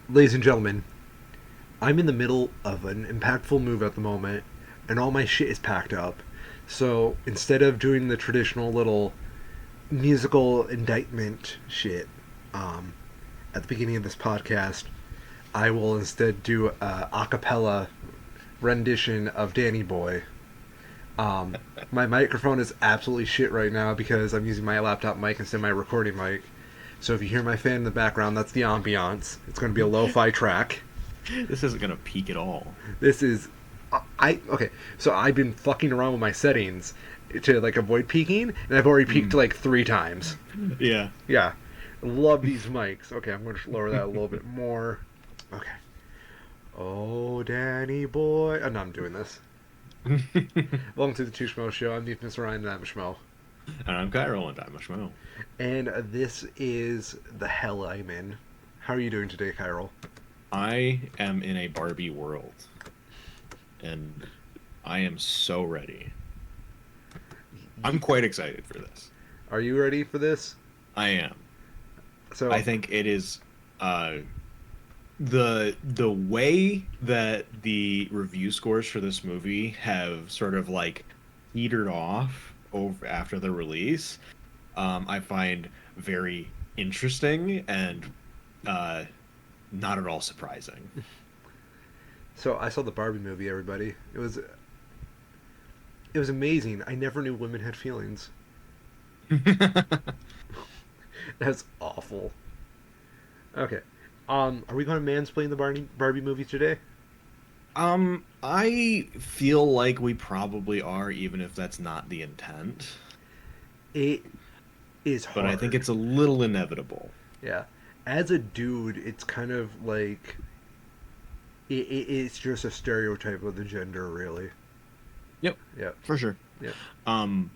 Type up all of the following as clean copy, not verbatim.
Ladies and gentlemen, I'm in the middle of an impactful move at the moment, and all my shit is packed up. So instead of doing the traditional little musical indictment shit at the beginning of this podcast, I will instead do a cappella rendition of Danny Boy. My microphone is absolutely shit right now because I'm using my laptop mic instead of my recording mic. So if you hear my fan in the background, that's the ambiance. It's going to be a lo-fi track. This isn't gonna peak at all. This is I okay. So I've been fucking around with my settings to like avoid peaking, and I've already peaked Mm. like 3 times. Yeah. Yeah, love these mics. Okay, I'm going to lower that a little bit more. Okay. Oh, Danny boy. Oh, no, I'm doing this. And Welcome to the Two Schmoes Show. I'm Mr. Ryan, and I'm a Schmo. I'm Chiral, and I'm a Schmo. And this is the hell I'm in. How are you doing today, Chiral? I am in a Barbie world, and I am so ready. I'm quite excited for this. Are you ready for this? I am. I So, think it is uh the way that the review scores for this movie have sort of like petered off over after the release. I find very interesting and uh not at all surprising. so I saw the Barbie movie. Everybody, it was amazing. I never knew women had feelings. That's awful. Okay. Are we going to mansplain the Barbie movie today? I feel like we probably are, even if that's not the intent. It is But I think hard. it's a little inevitable. Yeah. As a dude, it's kind of like it's just a stereotype of the gender, really. Yep, Yeah. for sure. Yeah. Um,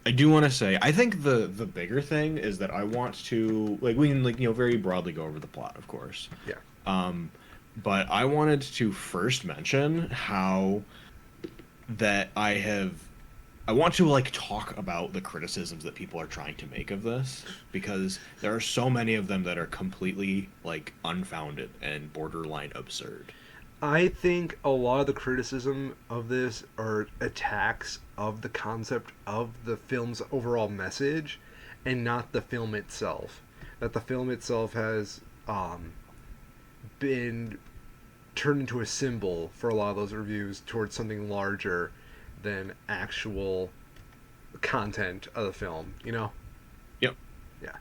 I do want to say, I think the bigger thing is that I want to like we can very broadly go over the plot, of course. Yeah. Um, but I wanted to first mention how that I want to like talk about the criticisms that people are trying to make of this because there are so many of them that are completely like unfounded and borderline absurd. I think a lot of the criticism of this are attacks of the concept of the film's overall message and not the film itself. That the film itself has been turned into a symbol for a lot of those reviews towards something larger than actual content of the film, you know? Yep. Yeah.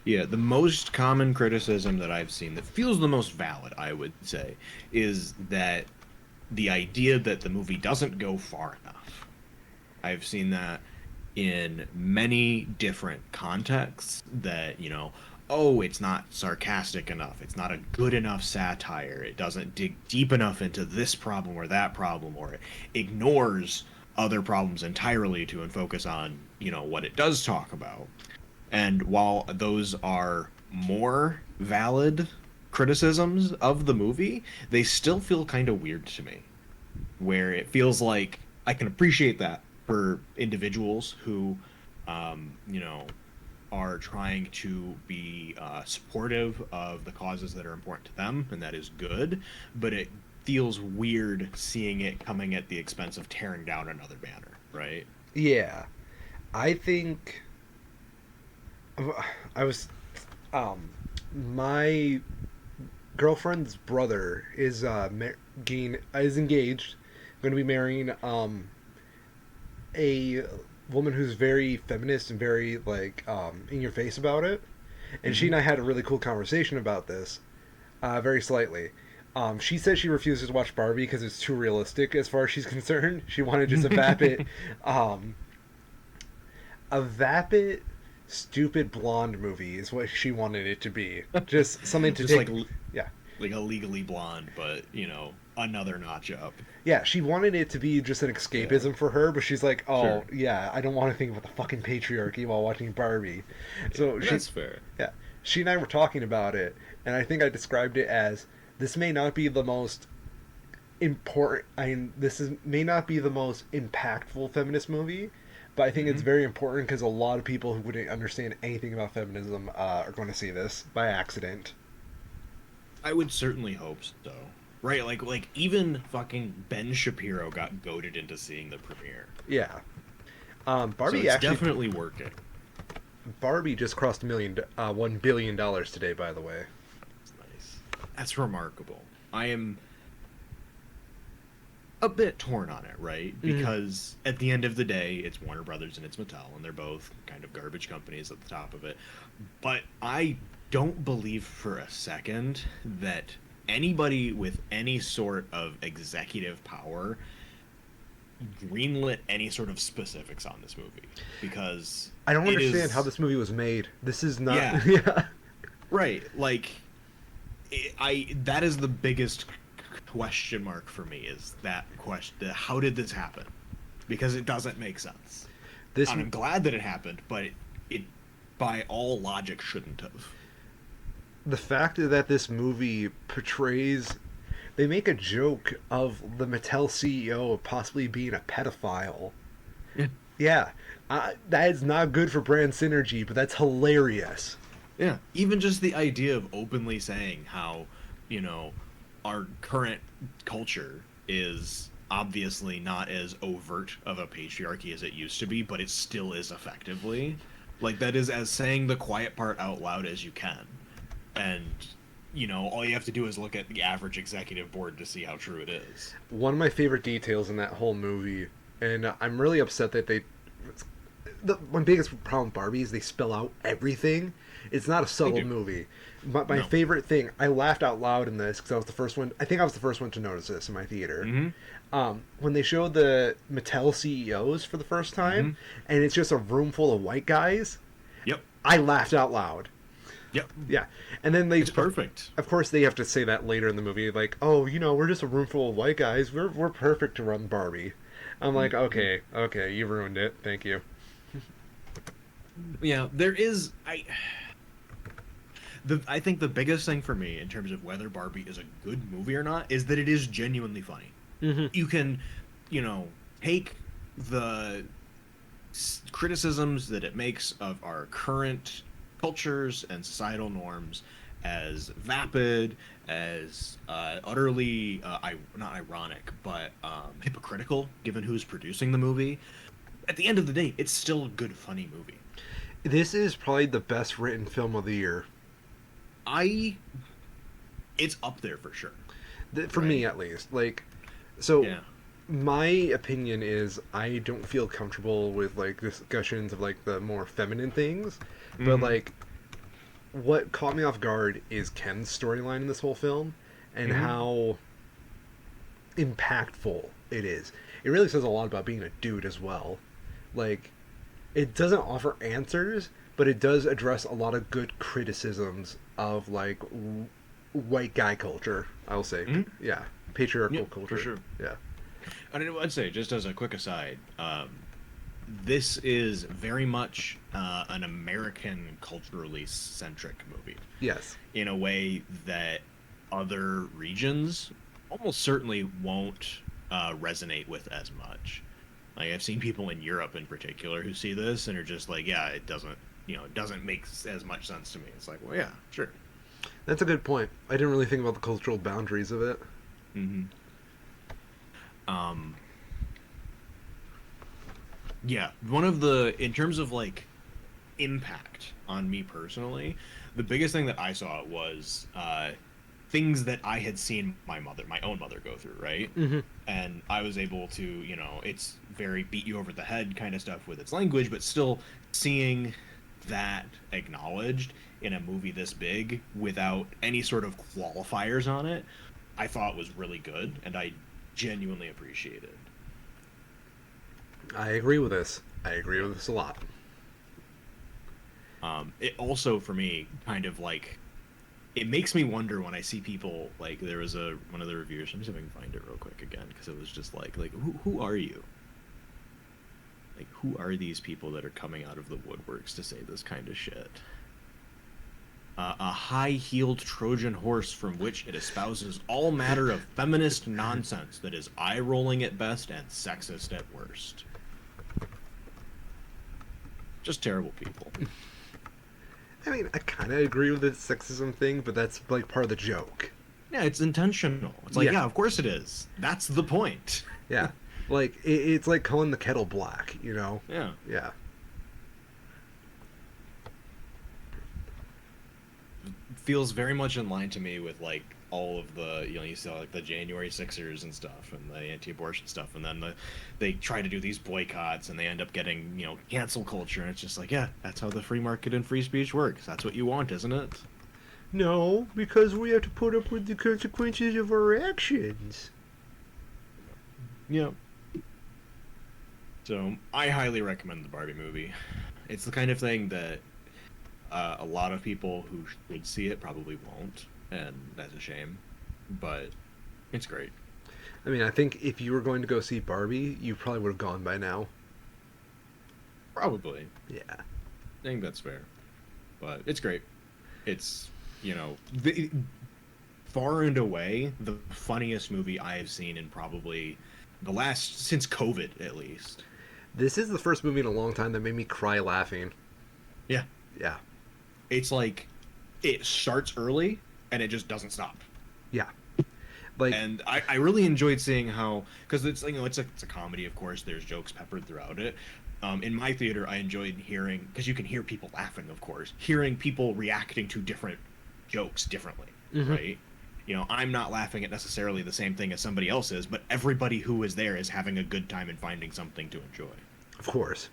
Yeah, the most common criticism that I've seen that feels the most valid, I would say, is that the idea that the movie doesn't go far enough. I've seen that in many different contexts that, oh, it's not sarcastic enough. It's not a good enough satire. It doesn't dig deep enough into this problem or that problem, or it ignores other problems entirely to and focus on, what it does talk about. And while those are more valid criticisms of the movie, they still feel kind of weird to me. Where it feels like I can appreciate that for individuals who, you know, are trying to be supportive of the causes that are important to them, and that is good. But it feels weird seeing it coming at the expense of tearing down another banner, right? Yeah. I think I was my girlfriend's brother is is engaged, going to be marrying a woman who's very feminist and very like in your face about it. And she Hmm. and I had a really cool conversation about this, very slightly. She says she refuses to watch Barbie because it's too realistic as far as she's concerned. She wanted just um, a vapid, stupid blonde movie is what she wanted it to be. Just something to Just take. like Yeah, like a Legally Blonde, but another notch up. yeah. She wanted it to be just an Yeah, escapism for her, but she's like, oh sure. yeah, I don't want to think about the fucking patriarchy while watching Barbie. So And that's fair. yeah, she and I were talking about it, and I think I described it as this may not be the most important. May not be the most impactful feminist movie, but I think it's Hmm. very important because a lot of people who wouldn't understand anything about feminism are going to see this by accident. I would certainly hope so. Right, like even fucking Ben Shapiro got goaded into seeing the premiere. Yeah. So Barbie it's actually, definitely working. Barbie just crossed $1 billion today. By the way, It's nice. That's remarkable. I am a bit torn on it, right? mm-hmm. Because at the end of the day, it's Warner Brothers and it's Mattel, and they're both kind of garbage companies at the top of it. But I don't believe for a second that anybody with any sort of executive power greenlit any sort of specifics on this movie because I don't it understand how is, this movie was made. This is not. yeah, Yeah. right, like I that is the biggest question mark for me, is that question, how did this happen, because it doesn't make sense. This And I'm glad that it happened, but it by all logic shouldn't have. the fact that this movie portrays, they make a joke of the Mattel CEO possibly being a pedophile. Yeah. Yeah, that is not good for brand synergy, but that's hilarious. Yeah, even just the idea of openly saying how, you know, our current culture is obviously not as overt of a patriarchy as it used to be, but it still is effectively. Like, that is as saying the quiet part out loud as you can. And, all you have to do is look at the average executive board to see how true it is. One of my favorite details in that whole movie, and I'm really upset that they. My biggest problem with Barbie is they spell out everything. It's not a They subtle do. movie. My No. favorite thing, I laughed out loud in this because I was the first one. I think I was the first one to notice this in my theater. Mm-hmm. When they showed the Mattel CEOs for the first Mm-hmm. time, and it's just a room full of white guys, Yep. I laughed out loud. Yep. Yeah, and then they, It's perfect. of course, they have to say that later in the movie, like, "Oh, we're just a room full of white guys. We're perfect to run Barbie." I'm like, Mhm. okay, you ruined it. Thank you. Yeah, there is I think the biggest thing for me in terms of whether Barbie is a good movie or not is that it is genuinely funny. Hmm. You can, take the criticisms that it makes of our current cultures and societal norms as vapid, as utterly not ironic, but hypocritical, given who's producing the movie. At the end of the day, it's still a good, funny movie. This is probably the best written film of the year, I It's up there for sure. for me Right? at least. Like, so Yeah. my opinion is I don't feel comfortable with like discussions of like the more feminine things, but Mm-hmm. like what caught me off guard is Ken's storyline in this whole film and Mm-hmm. how impactful it is. It really says a lot about being a dude as well. Like, it doesn't offer answers, but it does address a lot of good criticisms of like white guy culture. I'll say, Mm-hmm. yeah, patriarchal Yep, for culture. sure. Yeah. And I'd say, just as a quick aside, this is very much an American culturally centric movie Yes. in a way that other regions almost certainly won't resonate with as much. Like, I've seen people in Europe in particular who see this and are just like, yeah, it doesn't make as much sense to me. It's like, well, yeah, sure. That's a good point. I didn't really think about the cultural boundaries of it. Hmm. Um, yeah, in terms of like impact on me personally, the biggest thing that I saw was things that I had seen my own mother go through, right? Mm-hmm. And I was able to, it's very beat you over the head kind of stuff with its language, but still seeing that acknowledged in a movie this big without any sort of qualifiers on it, I thought was really good, and I genuinely appreciated. I agree with this. I agree with this a lot. It also, for me, kind of like, it makes me wonder when I see people, like, there was one of the reviewers. Let me see if I can find it real quick again, because it was just like who are you? Like, who are these people that are coming out of the woodworks to say this kind of shit? A high-heeled Trojan horse from which it espouses all matter of feminist nonsense that is eye-rolling at best and sexist at worst. Just terrible people. I mean, I kind of agree with the sexism thing, but that's like part of the joke. Yeah, it's intentional. It's like, Yeah, yeah, of course it is. That's the point. yeah. Like it's like calling the kettle black, you know? Yeah. Yeah. Feels very much in line to me with like all of the you saw like the January Sixers and stuff and the anti-abortion stuff, and then they try to do these boycotts and they end up getting cancel culture, and it's just like, yeah, that's how the free market and free speech works. That's what you want, isn't it? No, because we have to put up with the consequences of our actions. Yeah. So I highly recommend the Barbie movie. It's the kind of thing that a lot of people who should see it probably won't, and that's a shame. But it's great. I mean, I think if you were going to go see Barbie, you probably would have gone by now. Probably. Yeah. I think that's fair. But it's great. It's, far and away the funniest movie I have seen in probably since COVID, at least. This is the first movie in a long time that made me cry laughing. Yeah. Yeah. It's like, it starts early and it just doesn't stop. Yeah. Like, And I really enjoyed seeing how, because it's it's a comedy, of course. There's jokes peppered throughout it. In my theater, I enjoyed hearing, because you can hear people laughing, of course, hearing people reacting to different jokes differently, right? I'm not laughing at necessarily the same thing as somebody else is, but everybody who is there is having a good time and finding something to enjoy. of course.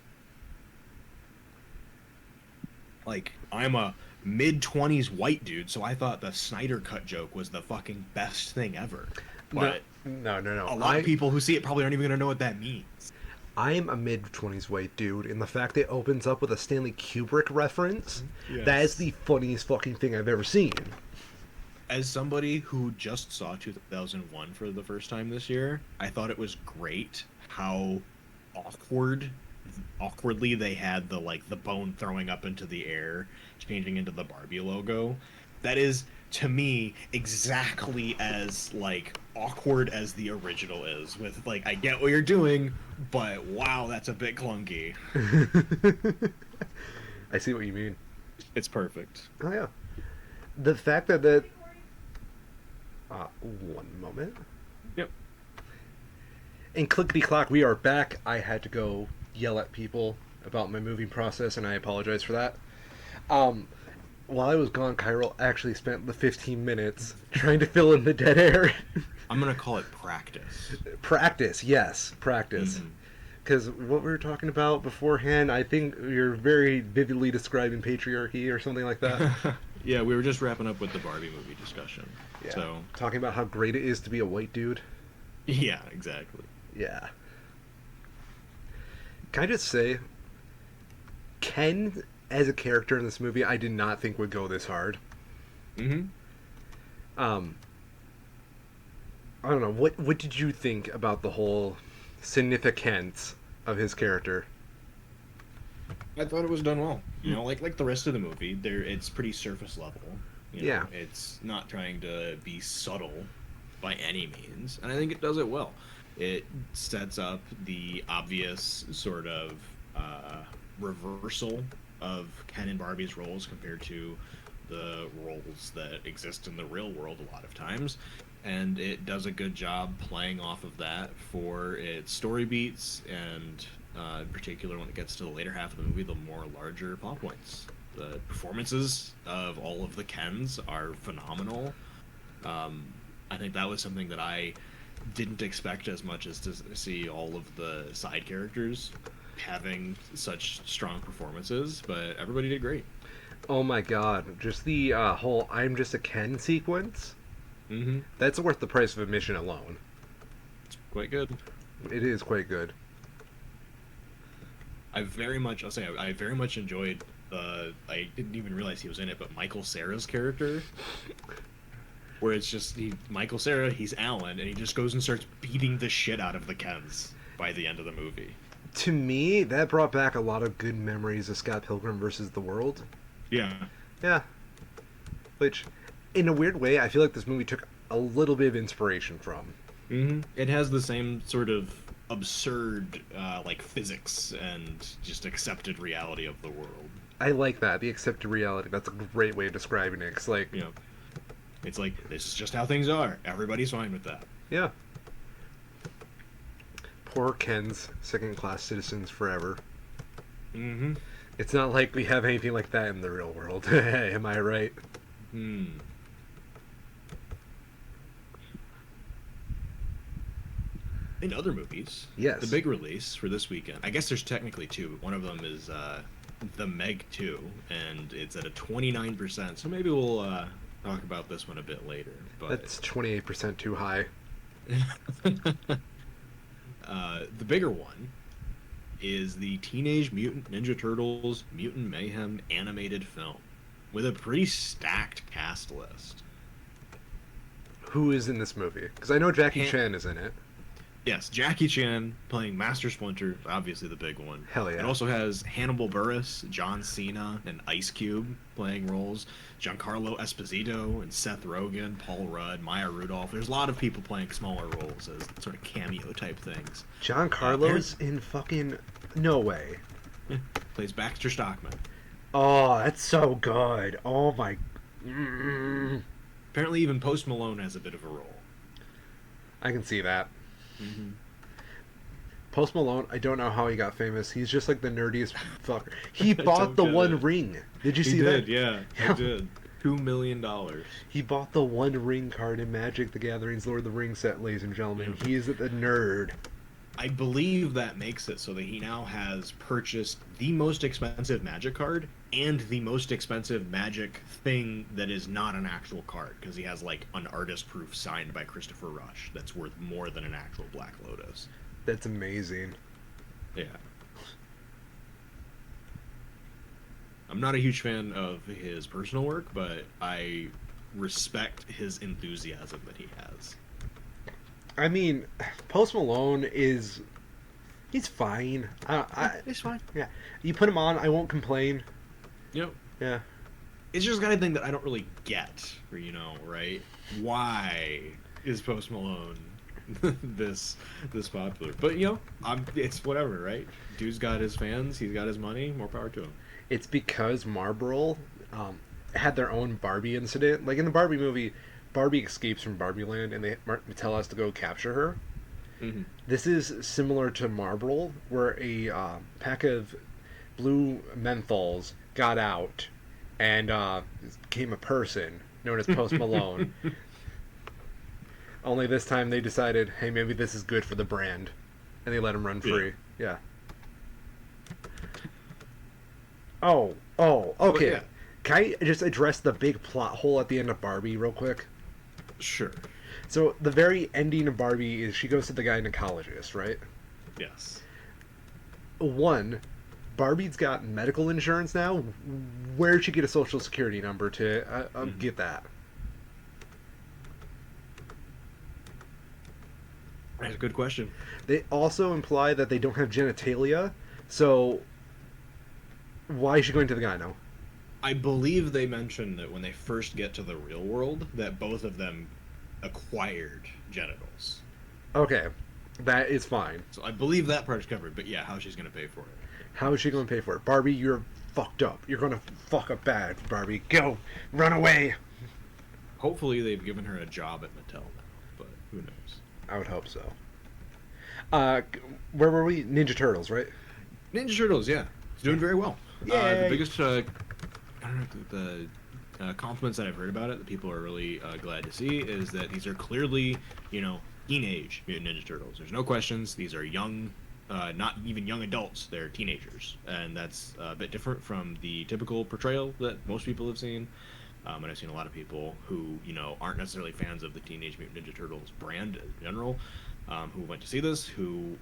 Like, I'm a mid-20s white dude, so I thought the Snyder Cut joke was the fucking best thing ever. But No. a lot of people who see it probably aren't even going to know what that means. I'm a mid-20s white dude, and the fact that it opens up with a Stanley Kubrick reference, Yes. that is the funniest fucking thing I've ever seen. As somebody who just saw 2001 for the first time this year, I thought it was great how awkwardly they had the bone throwing up into the air, changing into the Barbie logo. That is, to me, exactly as awkward as the original is. With I get what you're doing, but wow, that's a bit clunky. I see what you mean. It's perfect. Oh yeah. The fact that one moment. Yep. And clickety clock, we are back. I had to go yell at people about my moving process, and I apologize for that. While I was gone, Chiral actually spent the 15 minutes trying to fill in the dead air. I'm gonna call it practice. Practice, yes, practice. Because what we were talking about beforehand, I think you're very vividly describing patriarchy or something like that. Yeah, we were just wrapping up with the Barbie movie discussion. Yeah. So Talking about how great it is to be a white dude. yeah, exactly. Yeah. Can I just say, Ken as a character in this movie, I did not think would go this hard. Mm-hmm. I don't know. What did you think about the whole significance of his character? I thought it was done well. Like the rest of the movie, it's pretty surface level. Yeah. It's not trying to be subtle by any means, and I think it does it well. It sets up the obvious sort of reversal of Ken and Barbie's roles compared to the roles that exist in the real world a lot of times, and it does a good job playing off of that for its story beats, and in particular when it gets to the later half of the movie, the more larger plot points. The performances of all of the Kens are phenomenal. I think that was something that I didn't expect as much as to see all of the side characters having such strong performances, but everybody did great. Oh my god. Just the whole I'm just a Ken sequence. Mm-hmm. That's worth the price of admission alone. It's quite good. It is quite good. I very much enjoyed I didn't even realize he was in it, but Michael Cera's character, where it's just Michael Cera, he's Alan, and he just goes and starts beating the shit out of the Kens by the end of the movie. To me, that brought back a lot of good memories of Scott Pilgrim versus the World. Yeah. Yeah. Which, in a weird way, I feel like this movie took a little bit of inspiration from. Mm-hmm. It has the same sort of absurd like physics and just accepted reality of the world. I like that, the accepted reality. That's a great way of describing it. 'Cause, like, You know, it's like this is just how things are. Everybody's fine with that. yeah, poor Ken's second-class citizens forever. Mm-hmm. It's not like we have anything like that in the real world. Am I right? Hmm. In other movies, Yes. the big release for this weekend. I guess there's technically two. One of them is the Meg 2, and it's at a 29%. So maybe we'll talk about this one a bit later. But That's 28% too high. the bigger one is the Teenage Mutant Ninja Turtles Mutant Mayhem animated film with a pretty stacked cast list. Who is in this movie? Because I know Jackie Han- Chan is in it. Yes, Jackie Chan playing Master Splinter, obviously the big one. Hell yeah. It also has Hannibal Buress, John Cena, and Ice Cube playing roles. Giancarlo Esposito and Seth Rogen, Paul Rudd, Maya Rudolph. There's a lot of people playing smaller roles as sort of cameo type things. John Carlos in fucking... No way. Plays Baxter Stockman. Oh, that's so good. Oh my... Mm. Apparently even Post Malone has a bit of a role. I can see that. Mm-hmm. Post Malone, I don't know how he got famous. He's just like the nerdiest fucker. He bought the One Ring. Did you see that? Yeah, I did. $2 million. He bought the One Ring card in Magic the Gathering's Lord of the Rings set, ladies and gentlemen. Yeah. He is the nerd. I believe that makes it so that he now has purchased the most expensive Magic card and the most expensive Magic thing that is not an actual card, because he has like an artist proof signed by Christopher Rush that's worth more than an actual Black Lotus. That's amazing. Yeah. I'm not a huge fan of his personal work, but I respect his enthusiasm that he has. I mean, Post Malone is... He's fine. It's fine. Yeah. You put him on, I won't complain. Yep. Yeah. It's just the kind of thing that I don't really get, or, you know, right? Why is Post Malone this popular? But, you know, it's whatever, right? Dude's got his fans, he's got his money, more power to him. It's because Marlboro had their own Barbie incident. Like in the Barbie movie, Barbie escapes from Barbie Land and Mattel has to go capture her. Mm-hmm. This is similar to Marlboro, where a pack of blue menthols got out and became a person known as Post Malone. Only this time they decided, hey, maybe this is good for the brand, and they let him run free. Yeah. Oh, okay. Yeah. Can I just address the big plot hole at the end of Barbie real quick? Sure. So the very ending of Barbie is she goes to the gynecologist, right? Yes. One, Barbie's got medical insurance now. Where'd she get a social security number to get that? That's a good question. They also imply that they don't have genitalia, so why is she going to the gyno? I believe they mentioned that when they first get to the real world, that both of them acquired genitals. Okay, that is fine. So I believe that part is covered, but yeah, how she's going to pay for it. How is she going to pay for it? Barbie, you're fucked up. You're going to fuck up bad, Barbie. Go! Run away! Hopefully they've given her a job at Mattel now, but who knows. I would hope so. Where were we? Ninja Turtles, right? Ninja Turtles, yeah. It's doing very well. The Yay. biggest, I don't know, the compliments that I've heard about it, that people are really glad to see, is that these are clearly, you know, teenage Mutant Ninja Turtles. There's no questions. These are young, not even young adults. They're teenagers. And that's a bit different from the typical portrayal that most people have seen. And I've seen a lot of people who, you know, aren't necessarily fans of the Teenage Mutant Ninja Turtles brand in general, who went to see this, who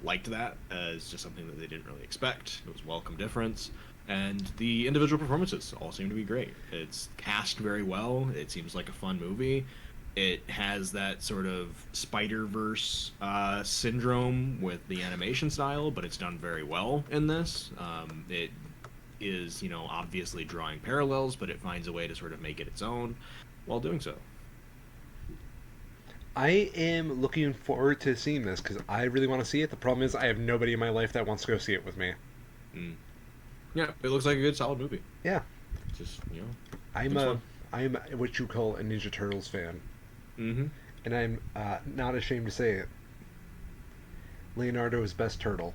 liked that as just something that they didn't really expect. It was a welcome difference. And the individual performances all seem to be great. It's cast very well. It seems like a fun movie. It has that sort of Spider-Verse syndrome with the animation style, but it's done very well in this. It is, you know, obviously drawing parallels, but it finds a way to sort of make it its own while doing so. I am looking forward to seeing this because I really want to see it. The problem is I have nobody in my life that wants to go see it with me. Mm. Yeah, it looks like a good, solid movie. Yeah, Just I'm looks a fun. I'm what you call a Ninja Turtles fan, Mm-hmm. and I'm not ashamed to say it. Leonardo is best turtle.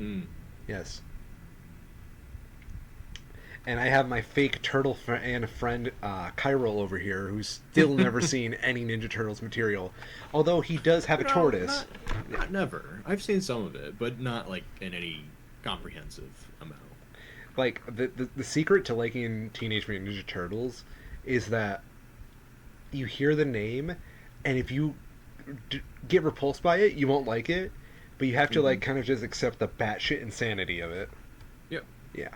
Mm. Yes, and I have my fake turtle and friend Chiral over here, who's still never seen any Ninja Turtles material, although he does have a tortoise. Not never. I've seen some of it, but not like in any comprehensive amount. Like the secret to liking Teenage Mutant Ninja Turtles is that you hear the name, and if you get repulsed by it, you won't like it. But you have to Mm-hmm. like kind of just accept the batshit insanity of it. Yep. Yeah.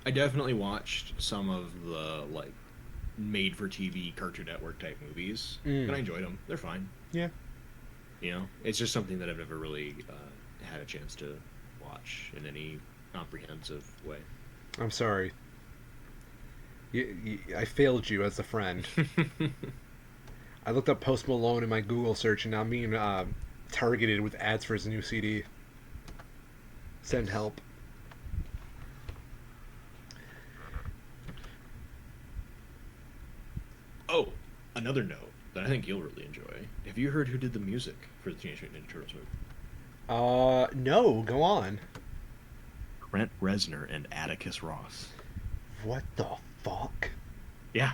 I definitely watched some of the like made for TV Cartoon Network type movies, and Mm. I enjoyed them. They're fine. Yeah. It's just something that I've never really had a chance to watch in any comprehensive way. I'm sorry. I failed you as a friend. I looked up Post Malone in my Google search, and now I'm being targeted with ads for his new CD. Send Nice. help. Oh, another note that I think you'll really enjoy. Have you heard who did the music for the Teenage Mutant Ninja Turtles movie? No, go on. Trent Reznor and Atticus Ross. What the fuck? Yeah.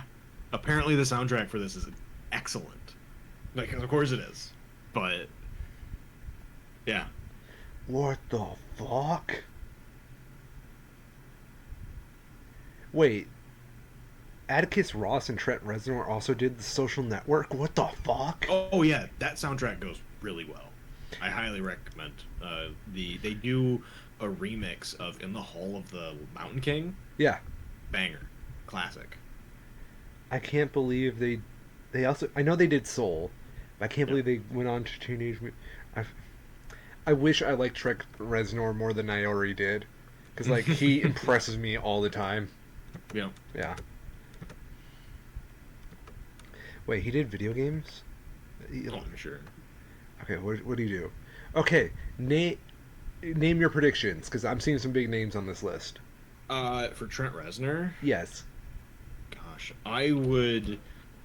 Apparently the soundtrack for this is excellent. Like, of course it is. But yeah. What the fuck? Wait, Atticus Ross and Trent Reznor also did The Social Network? What the fuck? Oh yeah, that soundtrack goes really well. I highly recommend. They do a remix of "In the Hall of the Mountain King." Yeah. Banger, classic. I can't believe they also I know they did Soul, but I can't Yep. believe they went on to I I wish I liked Trent Reznor more than I already did, because like he impresses me all the time. Yeah. Yeah. Wait, he did video games? Oh, I'm sure. Okay, what do you do? Okay, name your predictions because I'm seeing some big names on this list. For Trent Reznor, Yes. gosh, I would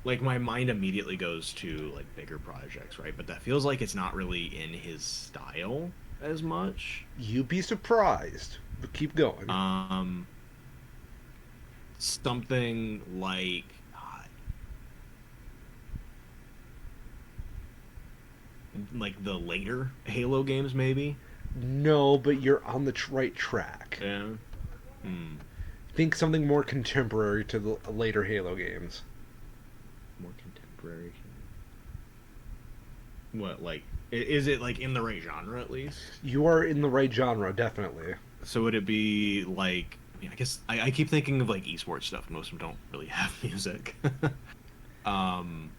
like my mind immediately goes to like bigger projects, right? But that feels like it's not really in his style as much. You'd be surprised, but keep going. Um, Something like the later Halo games, maybe. No, but you're on the right track. Yeah. Hmm. Think something more contemporary to the later Halo games. More contemporary. What, like, is it like in the right genre at least? You are in the right genre, definitely. So would it be like? I mean, I guess I keep thinking of like esports stuff. Most of them don't really have music. um,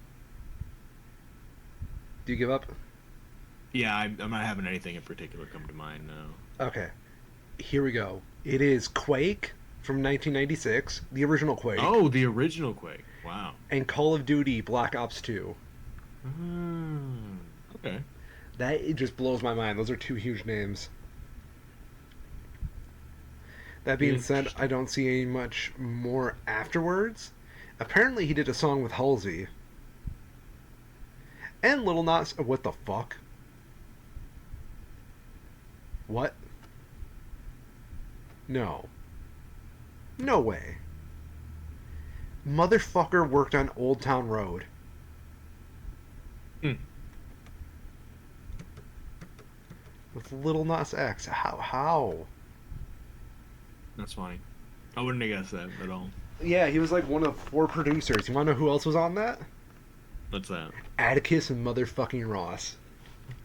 Do you give up? yeah, I'm not having anything in particular come to mind now. Okay, here we go. It is Quake from 1996, the original Quake, Oh, the original Quake. Wow. and Call of Duty Black Ops 2. Okay. That it just blows my mind. Those are two huge names. That being said, I Interesting. don't see any much more afterwards. Apparently, he did a song with Halsey and Little Nas. What the fuck? What? No. No way. Motherfucker worked on Old Town Road. Hmm. With Little Nas X. How? How? That's funny. I wouldn't have guessed that at all. Yeah, he was like one of four producers. You want to know who else was on that? What's that? Atticus and motherfucking Ross.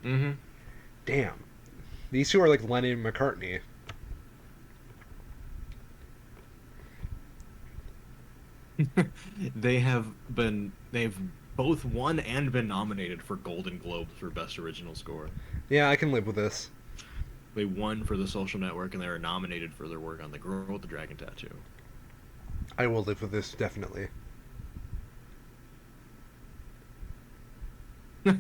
Mm-hmm. Damn. These two are like Lennon and McCartney. They've both won and been nominated for Golden Globes for Best Original Score. Yeah, I can live with this. They won for The Social Network and they were nominated for their work on The Girl with the Dragon Tattoo. I will live with this, definitely.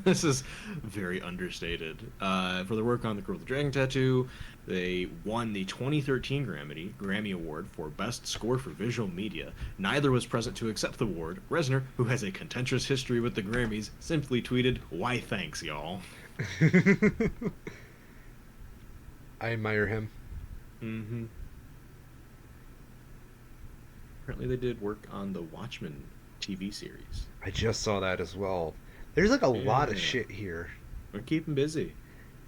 This is very understated. For their work on The Girl with the Dragon Tattoo, they won the 2013 Grammy Award for Best Score for Visual Media. Neither was present to accept the award. Reznor, who has a contentious history with the Grammys, simply tweeted, "Why thanks, y'all." I admire him. Mm-hmm. Apparently they did work on the Watchmen TV series. I just saw that as well. There's like a lot of Yeah. shit here. We're keeping busy.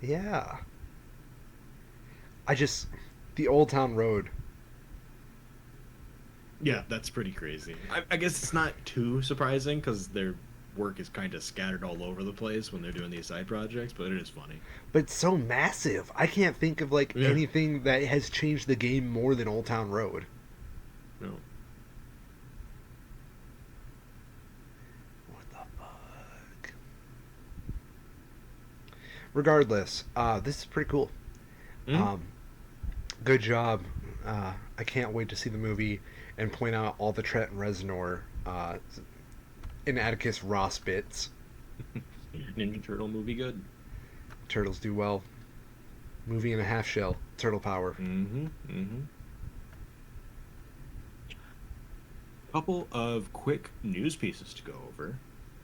Yeah. I just the Old Town Road. Yeah, that's pretty crazy. I guess it's not too surprising because their work is kind of scattered all over the place when they're doing these side projects, but it is funny. But it's so massive. I can't think of like Yeah. anything that has changed the game more than Old Town Road. No. What the fuck? Regardless, this is pretty cool. Mm-hmm. Um, good job. I can't wait to see the movie and point out all the Trent Reznor and Atticus Ross bits. Ninja Turtle movie good. Turtles do well. Movie and a half shell. Turtle power. Mm-hmm. Mm-hmm. Couple of quick news pieces to go over.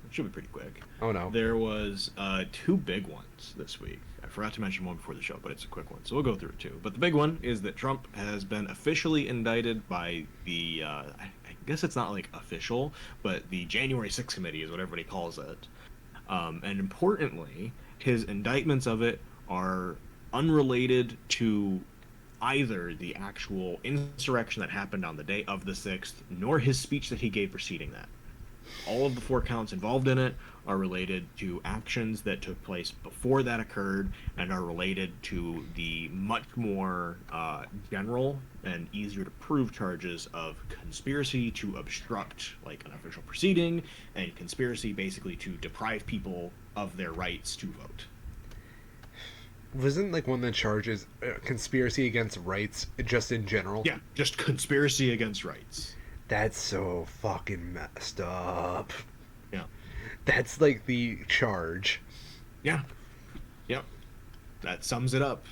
It should be pretty quick. Oh no. There was two big ones this week. I forgot to mention one before the show, but it's a quick one, so we'll go through it too. But the big one is that Trump has been officially indicted by the, I guess it's not like official, but the January 6th committee is what everybody calls it. And importantly, his indictments of it are unrelated to either the actual insurrection that happened on the day of the 6th, nor his speech that he gave preceding that. All of the four counts involved in it are related to actions that took place before that occurred and are related to the much more general and easier to prove charges of conspiracy to obstruct like an official proceeding and conspiracy basically to deprive people of their rights to vote. Wasn't like one of the charges conspiracy against rights just in general? Yeah, just conspiracy against rights. That's so fucking messed up. Yeah. That's like the charge. Yeah. Yep. That sums it up.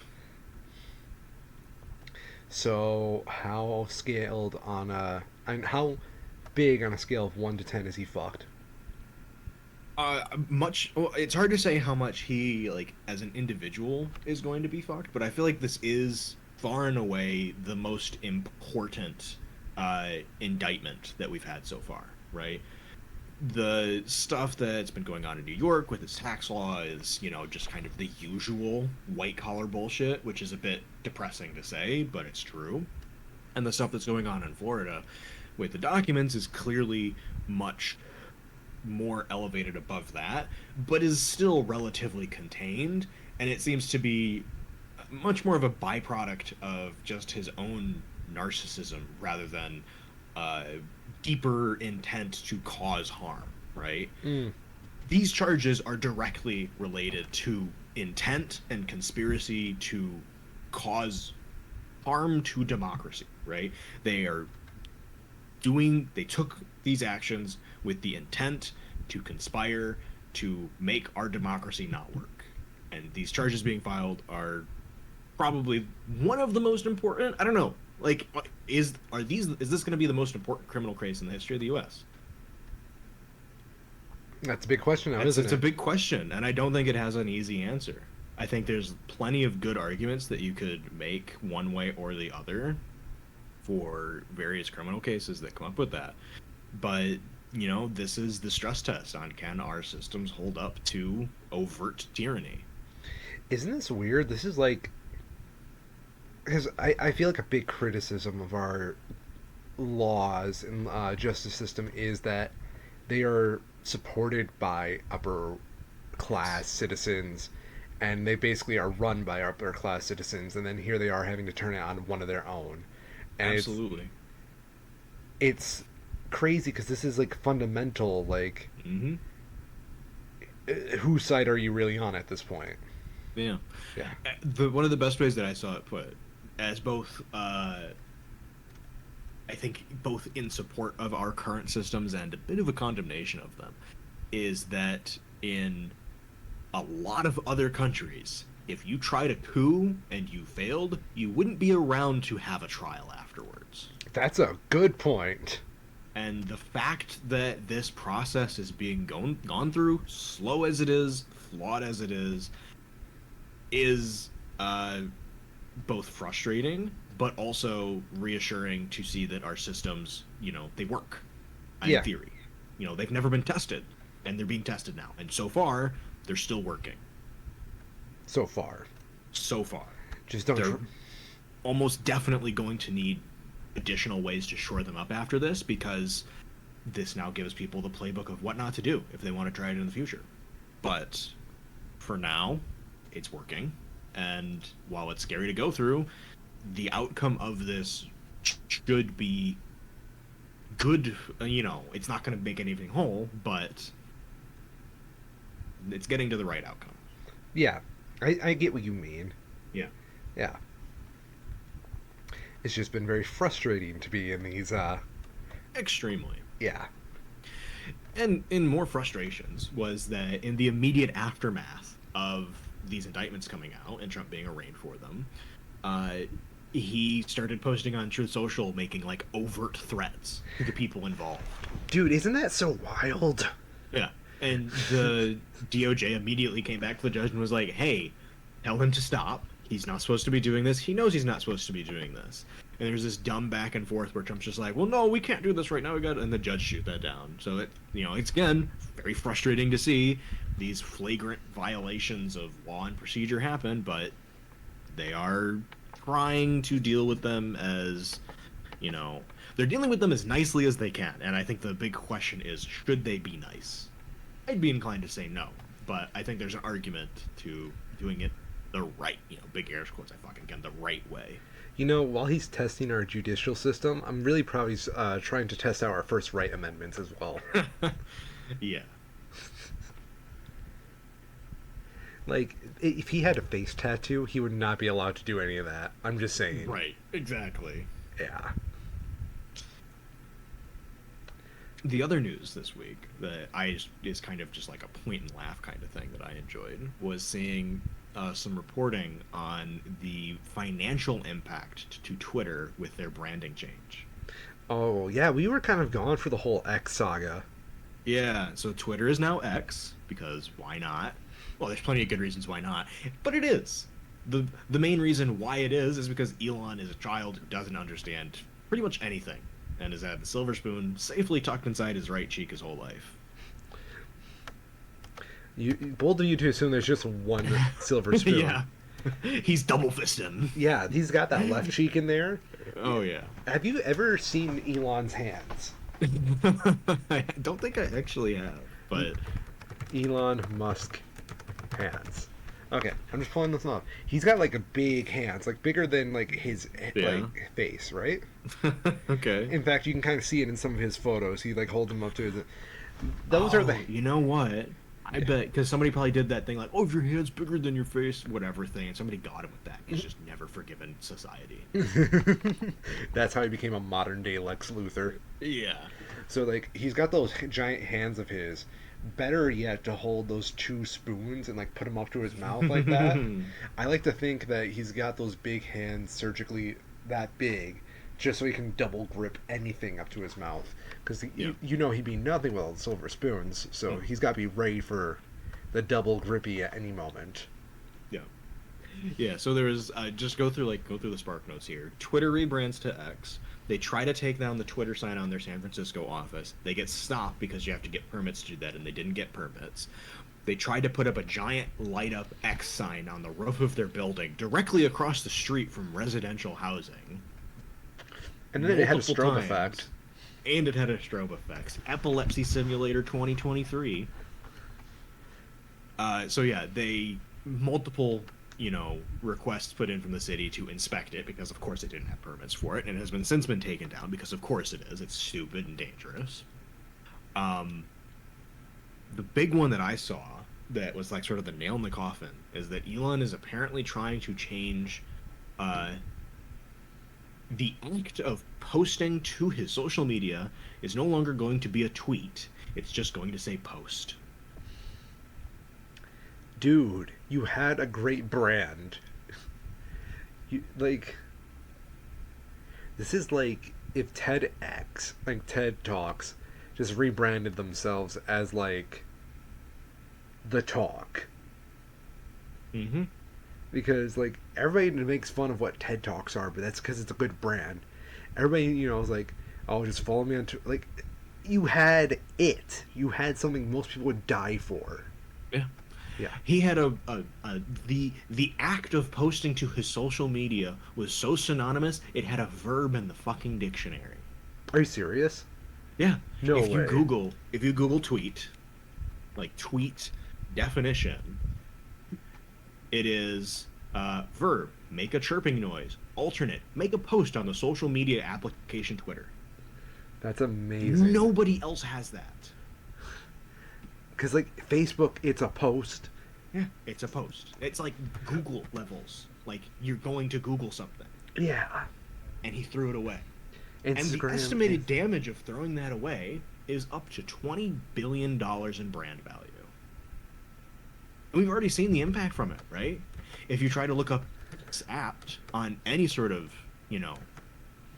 So how scaled on and how big on a scale of 1 to 10 is he fucked? Much. Well, it's hard to say how much he like as an individual is going to be fucked, but I feel like this is far and away the most important indictment that we've had so far. Right. The stuff that's been going on in New York with its tax law is, you know, just kind of the usual white collar bullshit, which is a bit depressing to say, but it's true. And the stuff that's going on in Florida with the documents is clearly much more elevated above that, but is still relatively contained. And it seems to be much more of a byproduct of just his own narcissism rather than deeper intent to cause harm, right? Mm. These charges are directly related to intent and conspiracy to cause harm to democracy, right? They took these actions with the intent to conspire to make our democracy not work. And these charges being filed are probably one of the most important. I don't know. Like, is this going to be the most important criminal case in the history of the U.S.? That's a big question now, It's isn't a it? big question, and I don't think it has an easy answer. I think there's plenty of good arguments that you could make one way or the other for various criminal cases that come up with that. But, you know, this is the stress test on can our systems hold up to overt tyranny. Isn't this weird? This is like because I feel like a big criticism of our laws and justice system is that they are supported by upper class citizens and they basically are run by upper class citizens and then here they are having to turn it on one of their own and Absolutely. it's crazy because this is like fundamental like Mm-hmm. whose side are you really on at this point? Yeah. Yeah. One of the best ways that I saw it put as both I think both in support of our current systems and a bit of a condemnation of them is that in a lot of other countries, if you tried a coup and you failed, you wouldn't be around to have a trial afterwards. That's a good point. And the fact that this process is being gone through, slow as it is, flawed as it is both frustrating, but also reassuring to see that our systems, they work in Yeah, theory. They've never been tested, and they're being tested now. And so far, they're still working. so far. So far. Just don't. They're almost definitely going to need additional ways to shore them up after this, because this now gives people the playbook of what not to do if they want to try it in the future. But for now, it's working. And while it's scary to go through, the outcome of this should be good. It's not going to make anything whole, but it's getting to the right outcome. Yeah, I get what you mean. Yeah. Yeah. It's just been very frustrating to be in these, Extremely. yeah. And in more frustrations was that in the immediate aftermath of these indictments coming out and Trump being arraigned for them, he started posting on Truth Social, making like overt threats to the people involved. Dude, isn't that so wild? Yeah. And the DOJ immediately came back to the judge and was like, hey, tell him to stop. He's not supposed to be doing this. He knows he's not supposed to be doing this. And there's this dumb back and forth where Trump's just like, well, no, we can't do this right now. And the judge shoot that down. So it's again very frustrating to see these flagrant violations of law and procedure happen, but they are trying to deal with them as, they're dealing with them as nicely as they can. And I think the big question is, should they be nice? I'd be inclined to say no, but I think there's an argument to doing it the right, big air quotes, again, the right way. While he's testing our judicial system, I'm really proud he's trying to test out our First Right amendments as well. Yeah. Like, if he had a face tattoo, he would not be allowed to do any of that. I'm just saying. Right, exactly. Yeah. The other news this week that is kind of just like a point and laugh kind of thing that I enjoyed was seeing some reporting on the financial impact to Twitter with their branding change. Oh, yeah, we were kind of gone for the whole X saga. Yeah, so Twitter is now X, because why not? Well, there's plenty of good reasons why not, but it is. The main reason why it is because Elon is a child who doesn't understand pretty much anything, and has had the silver spoon safely tucked inside his right cheek his whole life. Bold of you to assume there's just one silver spoon. Yeah. He's double fisting. Yeah, he's got that left cheek in there. Oh, yeah. Have you ever seen Elon's hands? I don't think I actually have, but... Elon Musk hands. Okay, I'm just pulling this up. He's got like a big hands, like bigger than like his like face, right? Okay. In fact, you can kind of see it in some of his photos. He like holds them up to his. Those are the. You know what? I bet because somebody probably did that thing like, oh, if your hand's bigger than your face, whatever thing, and somebody got him with that. He's just never forgiven society. That's how he became a modern day Lex Luthor. Yeah. So like he's got those giant hands of his. Better yet, to hold those two spoons and like put them up to his mouth like that. I like to think that he's got those big hands surgically that big, just so he can double grip anything up to his mouth. Because he'd be nothing without silver spoons, so he's got to be ready for the double grippy at any moment. Yeah. Yeah. So there was just go through the spark notes here. Twitter rebrands to X. They try to take down the Twitter sign on their San Francisco office. They get stopped because you have to get permits to do that, and they didn't get permits. They tried to put up a giant light-up X sign on the roof of their building directly across the street from residential housing. And then it had a strobe effect. And it had a strobe effect. Epilepsy Simulator 2023. So yeah, they multiple requests put in from the city to inspect it because of course it didn't have permits for it, and it has since been taken down because of course it is. It's stupid and dangerous. The big one that I saw that was like sort of the nail in the coffin is that Elon is apparently trying to change the act of posting to his social media is no longer going to be a tweet. It's just going to say post. dude, you had a great brand. You like this is like if TEDx, like TED Talks, just rebranded themselves as like the talk. Mm-hmm. Because like everybody makes fun of what TED Talks are, but that's because it's a good brand. Everybody, is like, oh, just follow me on like. You had it. You had something most people would die for. Yeah. Yeah. He had the act of posting to his social media was so synonymous it had a verb in the fucking dictionary. Are you serious? Yeah. No way. If you Google tweet, like tweet definition, it is verb, make a chirping noise. Alternate, make a post on the social media application Twitter. That's amazing. Nobody else has that. Because like Facebook, it's a post. Yeah, it's a post. It's like Google levels. Like you're going to Google something. Yeah. And he threw it away. And the Instagram. estimated damage of throwing that away is up to $20 billion in brand value. And we've already seen the impact from it, right? If you try to look up this app on any sort of,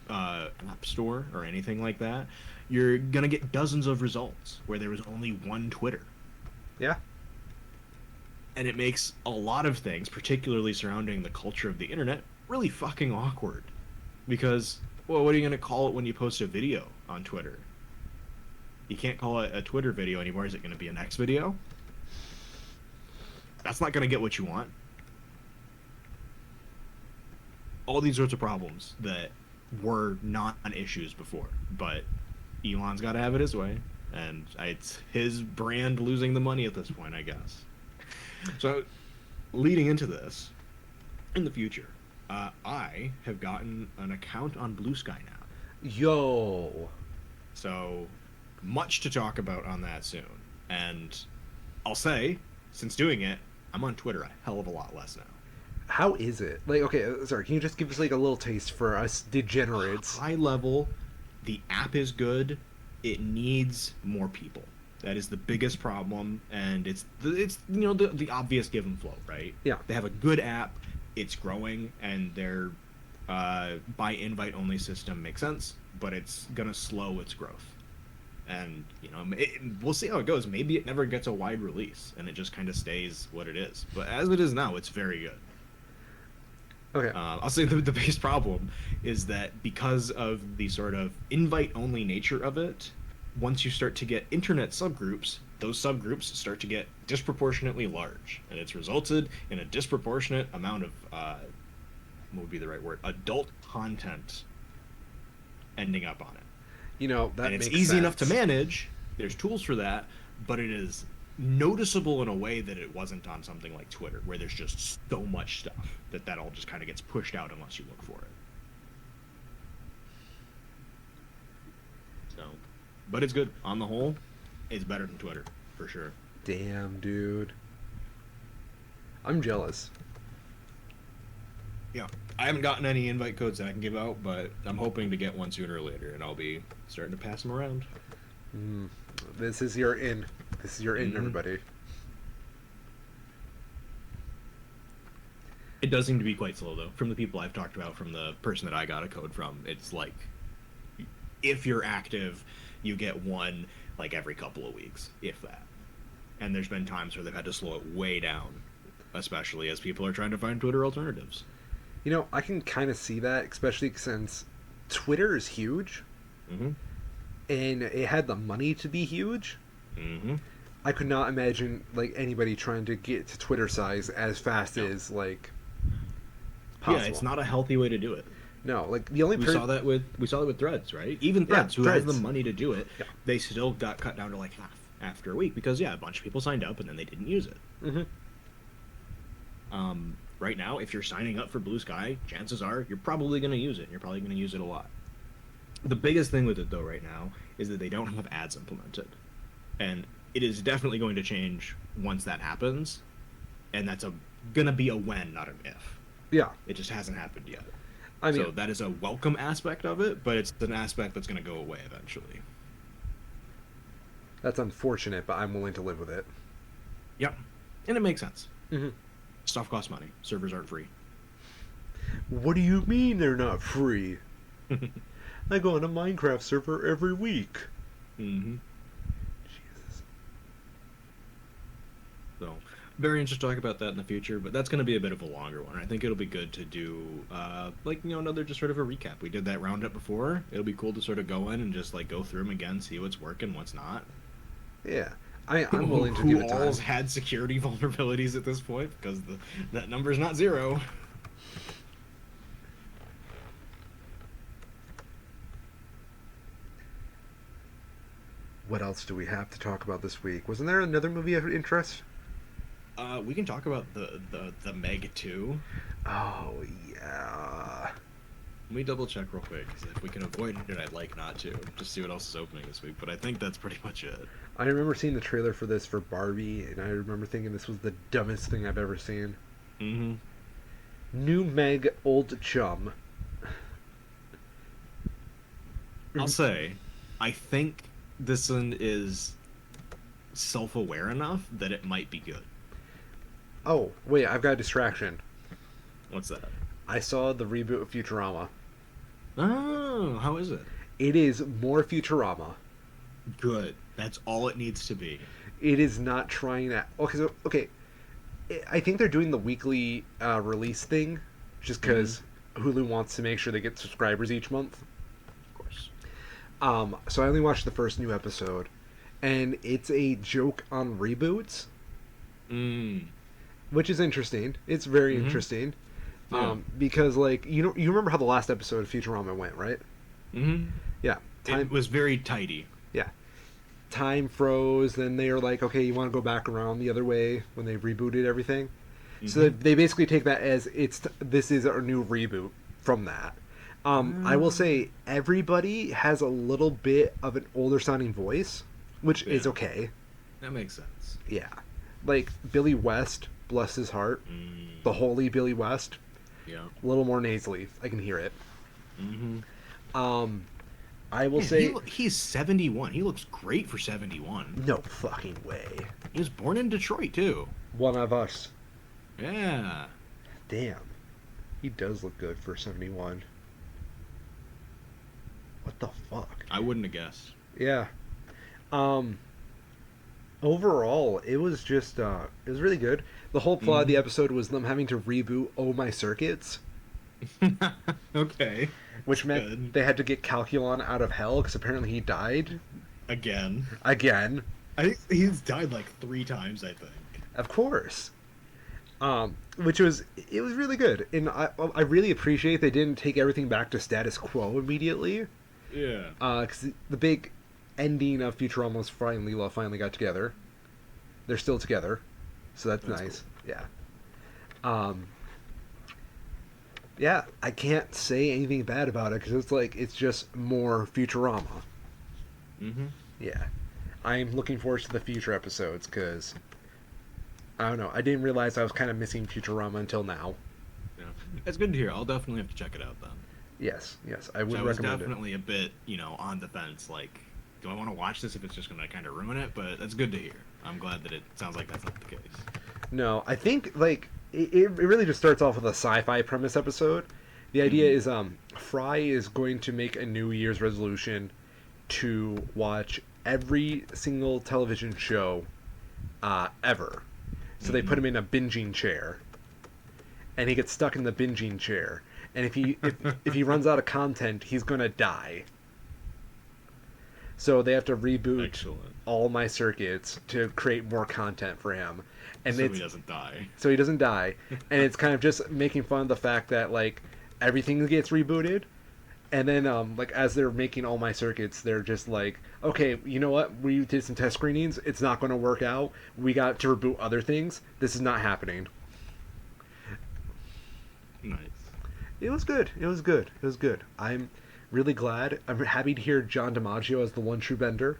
app store or anything like that, you're going to get dozens of results where there was only one Twitter. Yeah. And it makes a lot of things, particularly surrounding the culture of the internet, really fucking awkward. Because, well, what are you going to call it when you post a video on Twitter? You can't call it a Twitter video anymore. Is it going to be an X video? That's not going to get what you want. All these sorts of problems that were not issues before. But Elon's got to have it his way. And it's his brand losing the money at this point, I guess. So, leading into this, in the future, I have gotten an account on Blue Sky now. Yo. So, much to talk about on that soon. And I'll say, since doing it, I'm on Twitter a hell of a lot less now. How is it? Like, okay, sorry, can you just give us like a little taste for us degenerates? High level, the app is good. It needs more people. That is the biggest problem, and it's the obvious give and flow, right? Yeah. They have a good app, it's growing, and their by invite only system makes sense, but it's gonna slow its growth. And we'll see how it goes. Maybe it never gets a wide release, and it just kind of stays what it is. But as it is now, it's very good. Okay. I'll say the biggest problem is that because of the sort of invite-only nature of it, once you start to get internet subgroups, those subgroups start to get disproportionately large, and it's resulted in a disproportionate amount of what would be the right word? Adult content ending up on it. That And it's makes easy enough to sense. manage. There's tools for that, but it is noticeable in a way that it wasn't on something like Twitter, where there's just so much stuff that all just kind of gets pushed out unless you look for it. So, but it's good. On the whole, it's better than Twitter, for sure. Damn, dude. I'm jealous. Yeah. I haven't gotten any invite codes that I can give out, but I'm hoping to get one sooner or later, and I'll be starting to pass them around. This is your in. This is your in, everybody. It does seem to be quite slow, though. From the people I've talked about, from the person that I got a code from, it's like, if you're active, you get one, like, every couple of weeks, if that. And there's been times where they've had to slow it way down, especially as people are trying to find Twitter alternatives. I can kind of see that, especially since Twitter is huge, and it had the money to be huge. I could not imagine like anybody trying to get to Twitter size as fast as like possible. Yeah, it's not a healthy way to do it. No, like the only we saw that with Threads, right? Even Threads, who Threads. has the money to do it, Yeah. they still got cut down to like half after a week because a bunch of people signed up and then they didn't use it. Right now, if you're signing up for Blue Sky, chances are you're probably going to use it. And you're probably going to use it a lot. The biggest thing with it, though, right now, is that they don't have ads implemented. And it is definitely going to change once that happens. And that's going to be a when, not an if. Yeah. It just hasn't happened yet. I mean, So that is a welcome aspect of it, but it's an aspect that's going to go away eventually. that's unfortunate, but I'm willing to live with it. Yep. And it makes sense. Mhm. Stuff costs money. Servers aren't free. What do you mean they're not free? I go on a Minecraft server every week. Mm-hmm. Jesus. So, very interested to talk about that in the future, but that's going to be a bit of a longer one. I think it'll be good to do, another just sort of a recap. We did that roundup before. It'll be cool to sort of go in and just, like, go through them again, see what's working, what's not. Yeah. I'm willing to Who give it time. all's had security vulnerabilities at this point, because that number's not zero. What else do we have to talk about this week? Wasn't there another movie of interest? We can talk about the Meg 2. Oh, yeah. Let me double check real quick, because if we can avoid it, I'd like not to. Just see what else is opening this week, but I think that's pretty much it. I remember seeing the trailer for this for Barbie, and I remember thinking this was the dumbest thing I've ever seen. Mm-hmm. New Meg, old chum. I'll say, I think this one is self-aware enough that it might be good. Oh, wait, I've got a distraction. What's that? I saw the reboot of Futurama. Oh, how is it? It is more Futurama. Good. That's all it needs to be. It is not trying that. Okay. I think they're doing the weekly release thing, just because Hulu wants to make sure they get subscribers each month. Of course. So I only watched the first new episode, and it's a joke on reboots, which is interesting. It's very interesting, because like you remember how the last episode of Futurama went, right? Mm-hmm. Yeah, It was very tidy. Yeah, time froze. Then they were like, okay, you want to go back around the other way when they rebooted everything. So they basically take that as this is our new reboot from that. I will say everybody has a little bit of an older sounding voice, which is okay. That makes sense. Yeah, like Billy West, bless his heart, the holy Billy West. Yeah. A little more nasally, I can hear it. Mm-hmm. I will say he's 71. He looks great for 71. no fucking way. He was born in Detroit too. One of us. Yeah. Damn, he does look good for 71. What the fuck? I wouldn't have guessed. Yeah. Overall, it was just it was really good. The whole plot of the episode was them having to reboot Oh My Circuits, Okay. which meant Good. they had to get Calculon out of hell because apparently he died Again. again. I think he's died like 3 times, I think. Of course. Which was really good, and I really appreciate they didn't take everything back to status quo immediately. Yeah. Because the big ending of Futurama was Fry and Leela finally got together. They're still together, so that's nice. Cool. Yeah. Yeah, I can't say anything bad about it because it's just more Futurama. Mm-hmm. Yeah, I'm looking forward to the future episodes because I don't know. I didn't realize I was kind of missing Futurama until now. Yeah. It's good to hear. I'll definitely have to check it out then. Yes, I would So I was recommend definitely a bit, on the fence. Like, do I want to watch this if it's just going to kind of ruin it? But that's good to hear. I'm glad that it sounds like that's not the case. No, I think it really just starts off with a sci-fi premise episode. The idea is Fry is going to make a New Year's resolution to watch every single television show ever. So they put him in a binging chair, and he gets stuck in the binging chair. And if he runs out of content, he's gonna die. So they have to reboot all My Circuits to create more content for him, and so he doesn't die. So he doesn't die, and it's kind of just making fun of the fact that everything gets rebooted, and then as they're making All My Circuits, they're just like, okay, you know what? We did some test screenings. It's not going to work out. We got to reboot other things. This is not happening. Nice. It was good. I'm really glad. I'm happy to hear John DiMaggio as the one true Bender.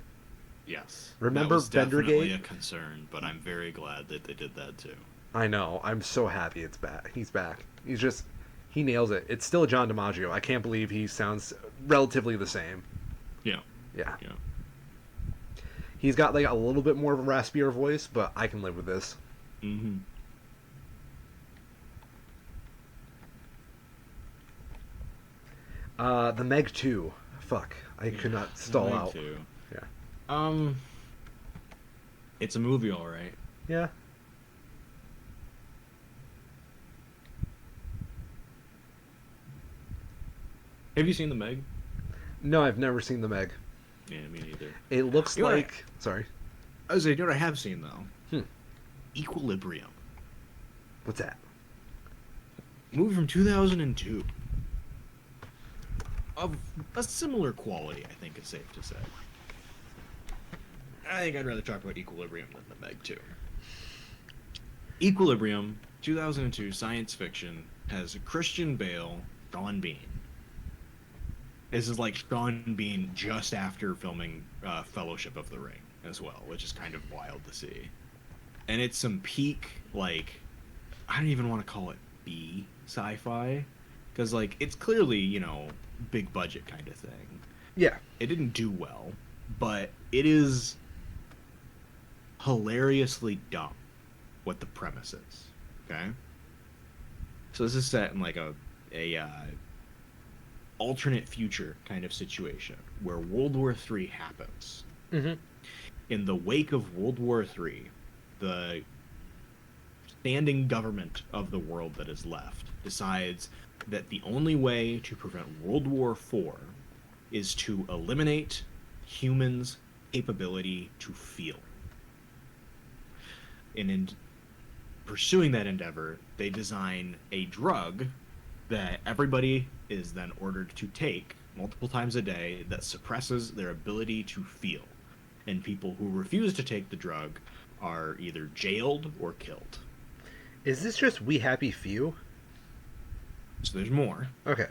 Yes. Remember that was definitely Bendergate? a concern, but I'm very glad that they did that too. I know. I'm so happy it's back. He's back. He nails it. It's still John DiMaggio. I can't believe he sounds relatively the same. Yeah. Yeah. Yeah. He's got a little bit more of a raspier voice, but I can live with this. Mm-hmm. The Meg 2. Fuck. I could not The stall Meg out. 2. Yeah. Um, it's a movie, all right. Yeah. Have you seen The Meg? No, I've never seen the Meg. Yeah, me neither. It looks You know what like. Sorry. I was saying, you know what I have seen though? Hmm. Equilibrium, What's that? movie from 2002, of a similar quality. I think it's safe to say. I think I'd rather talk about Equilibrium than The Meg 2. Equilibrium, 2002 science fiction, has Christian Bale, Sean Bean. This is like Sean Bean just after filming Fellowship of the Ring as well, which is kind of wild to see. And it's some peak, like, I don't even want to call it B sci-fi, because like it's clearly, big budget kind of thing. Yeah. It didn't do well, but it is hilariously dumb what the premise is. Okay, so this is set in like a alternate future kind of situation where World War III happens. Mm-hmm. In the wake of World War III, the standing government of the world that is left decides that the only way to prevent World War IV is to eliminate humans' capability to feel. And in pursuing that endeavor, they design a drug that everybody is then ordered to take multiple times a day that suppresses their ability to feel. And people who refuse to take the drug are either jailed or killed. Is this just We Happy Few? So there's more. Okay.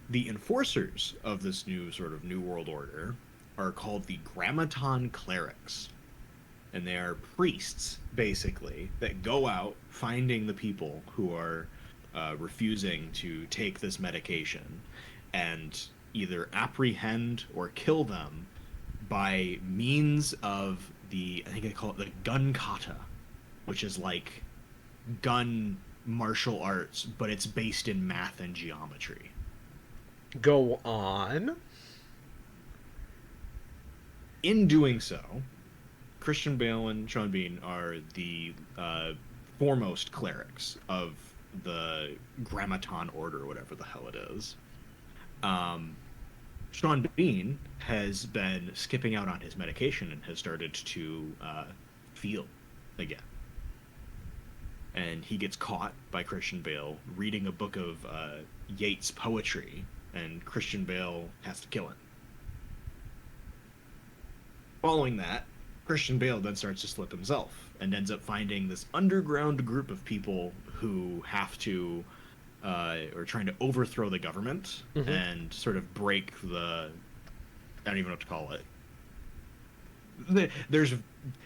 The enforcers of this new sort of New World Order are called the Grammaton Clerics. And they are priests, basically, that go out finding the people who are refusing to take this medication and either apprehend or kill them by means of I think they call it the gun kata, which is like gun martial arts, but it's based in math and geometry. Go on. In doing so, Christian Bale and Sean Bean are the foremost clerics of the Grammaton Order, or whatever the hell it is. Sean Bean has been skipping out on his medication and has started to feel again. And he gets caught by Christian Bale reading a book of Yeats' poetry, and Christian Bale has to kill him. Following that, Christian Bale then starts to slip himself and ends up finding this underground group of people who have to, or trying to overthrow the government and sort of break I don't even know what to call it. There's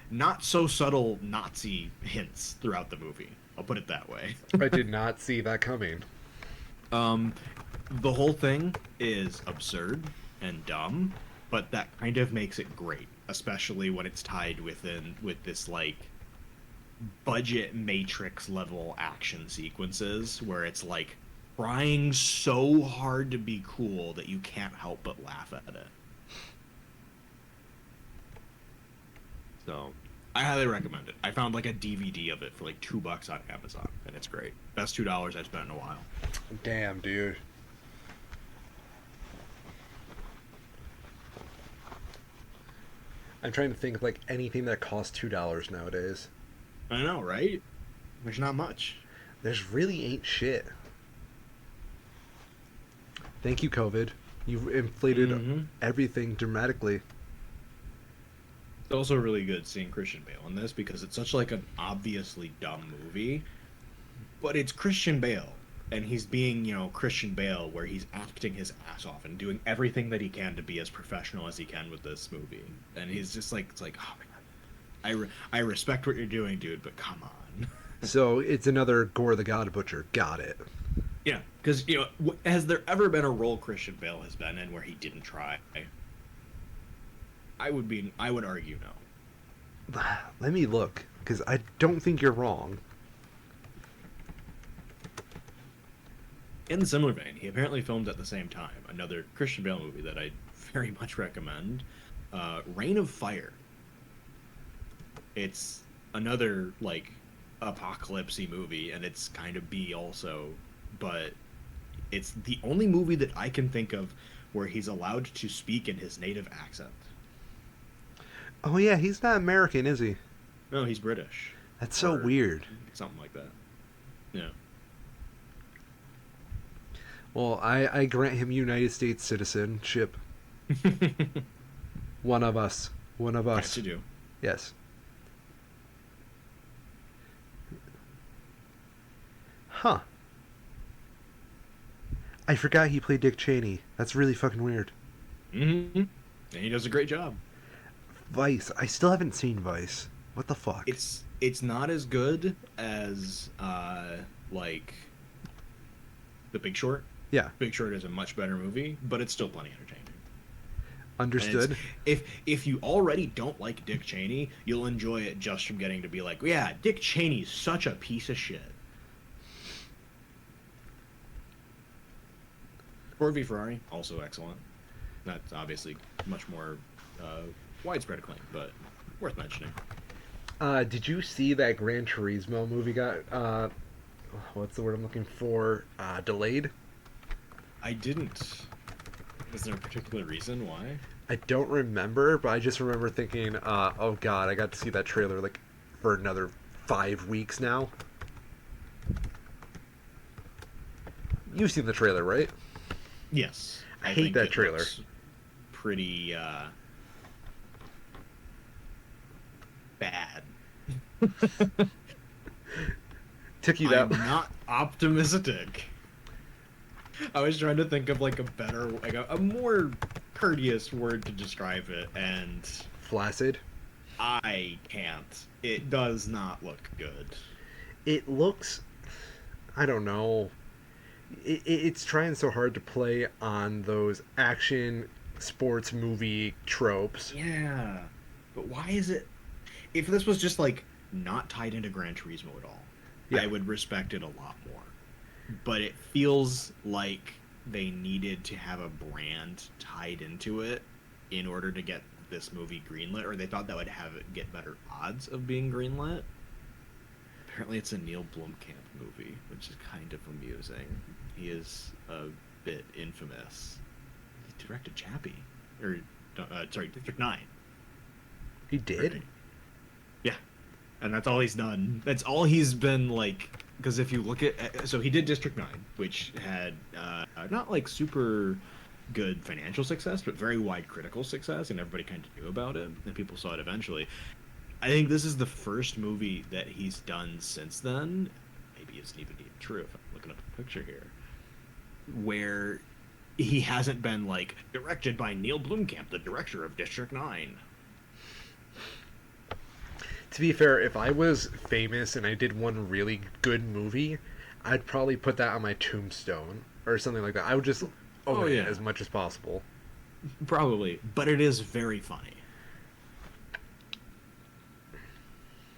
not so subtle Nazi hints throughout the movie. I'll put it that way. I did not see that coming. The whole thing is absurd and dumb, but that kind of makes it great, especially when it's tied with this like budget Matrix level action sequences where it's like trying so hard to be cool that you can't help but laugh at it. So I highly recommend it. I found like a DVD of it for like $2 on Amazon, and it's great. Best $2 I've spent in a while. Damn, dude. I'm trying to think of like anything that costs $2 nowadays. I know, right? There's not much. There's really ain't shit. Thank you, COVID. You've inflated everything dramatically. It's also really good seeing Christian Bale in this because it's such like an obviously dumb movie, but it's Christian Bale, and he's being, Christian Bale, where he's acting his ass off and doing everything that he can to be as professional as he can with this movie. And he's just like, it's like, oh my god, I respect what you're doing, dude, but come on. So it's another Gore the God Butcher. Got it. Yeah, because has there ever been a role Christian Bale has been in where he didn't try? I would argue no. Let me look, because I don't think you're wrong. In the similar vein, he apparently filmed at the same time another Christian Bale movie that I very much recommend, Reign of Fire. It's another like apocalypsy movie, and it's kind of B also, but it's the only movie that I can think of where he's allowed to speak in his native accent. Oh yeah, he's not American, is he? No, he's British That's so or weird. something like that. Yeah. Well, I grant him United States citizenship. One of us. One of Yes, us. you do. Yes. Huh. I forgot he played Dick Cheney. That's really fucking weird. Mm-hmm. And he does a great job. Vice. I still haven't seen Vice. What the fuck? It's not as good as like The Big Short. Yeah. Big Short is a much better movie, but it's still plenty entertaining. Understood. If you already don't like Dick Cheney, you'll enjoy it just from getting to be like, yeah, Dick Cheney's such a piece of shit. Ford v Ferrari, also excellent. That's obviously much more widespread acclaim, but worth mentioning. Did you see that Gran Turismo movie got what's the word I'm looking for? Delayed? I didn't. Is there a particular reason why? I don't remember, but I just remember thinking, oh god, I got to see that trailer like for another 5 weeks now. You've seen the trailer, right? Yes. I hate think that it trailer. looks pretty bad. Took you that I'm not optimistic. I was trying to think of like a better, like a more courteous word to describe it, and flaccid. I can't. It does not look good. It looks, I don't know. It's trying so hard to play on those action sports movie tropes. Yeah, but why is it? If this was just like not tied into Gran Turismo at all, Yeah. I would respect it a lot more. But it feels like they needed to have a brand tied into it in order to get this movie greenlit, or they thought that would have it get better odds of being greenlit. Apparently, it's a Neil Blomkamp movie, which is kind of amusing. He is a bit infamous. He directed Chappie, or sorry, District 9. He did? Right. Yeah, and that's all he's done. That's all he's been like. Because if you look at, so he did District 9, which had not like super good financial success, but very wide critical success, and everybody kind of knew about it, and people saw it eventually. I think this is the first movie that he's done since then. Maybe it's even true if I'm looking up a picture here, where he hasn't been like directed by Neil Blomkamp, the director of District 9. To be fair, if I was famous and I did one really good movie, I'd probably put that on my tombstone or something like that. I would just own it as much as possible. Probably, but it is very funny.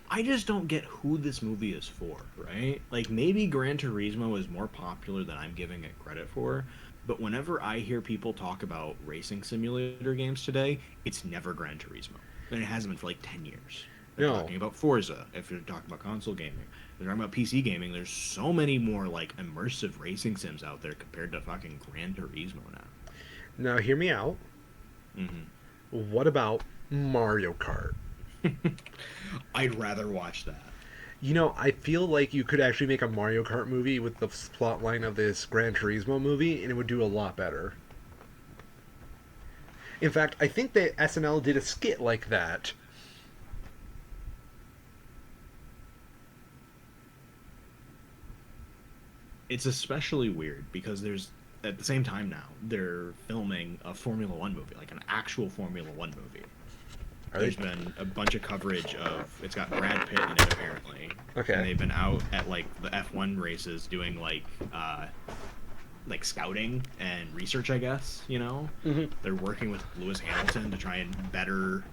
I just don't get who this movie is for, right? Like, maybe Gran Turismo is more popular than I'm giving it credit for, but whenever I hear people talk about racing simulator games today, it's never Gran Turismo. And it hasn't been for like 10 years. They're talking about Forza, if you're talking about console gaming. They're talking about PC gaming. There's so many more, like, immersive racing sims out there compared to fucking Gran Turismo now. Now, hear me out. Mm-hmm. What about Mario Kart? I'd rather watch that. You know, I feel like you could actually make a Mario Kart movie with the plot line of this Gran Turismo movie, and it would do a lot better. In fact, I think that SNL did a skit like that. It's especially weird because there's, at the same time now, they're filming a Formula One movie, like an actual Formula One movie. There's been a bunch of coverage of, it's got Brad Pitt in it apparently. Okay. And they've been out at like the F1 races doing like scouting and research, I guess, you know? Mm-hmm. They're working with Lewis Hamilton to try and better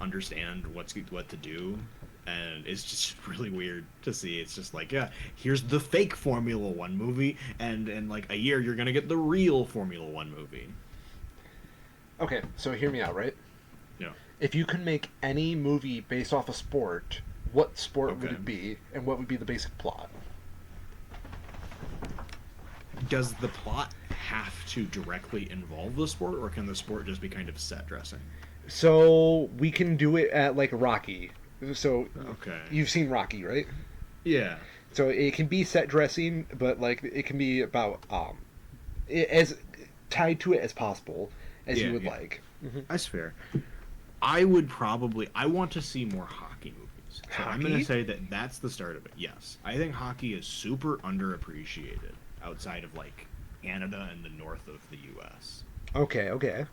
understand what to do and it's just really weird to see. It's just like, yeah, here's the fake Formula One movie, and in like a year you're gonna get the real Formula One movie. Okay, so hear me out, right? Yeah. If you could make any movie based off a sport, what sport would Okay. it be, and what would be the basic plot? Does the plot have to directly involve the sport, or can the sport just be kind of set dressing? So we can do it at like Rocky. So Okay. you've seen Rocky, right? Yeah. So it can be set dressing, but like it can be about as tied to it as possible as you Yeah. would Yeah. like. That's fair. I want to see more hockey movies. So I'm going to Hockey? say that that's the start of it. Yes. I think hockey is super underappreciated outside of like Canada and the north of the US. Okay, okay.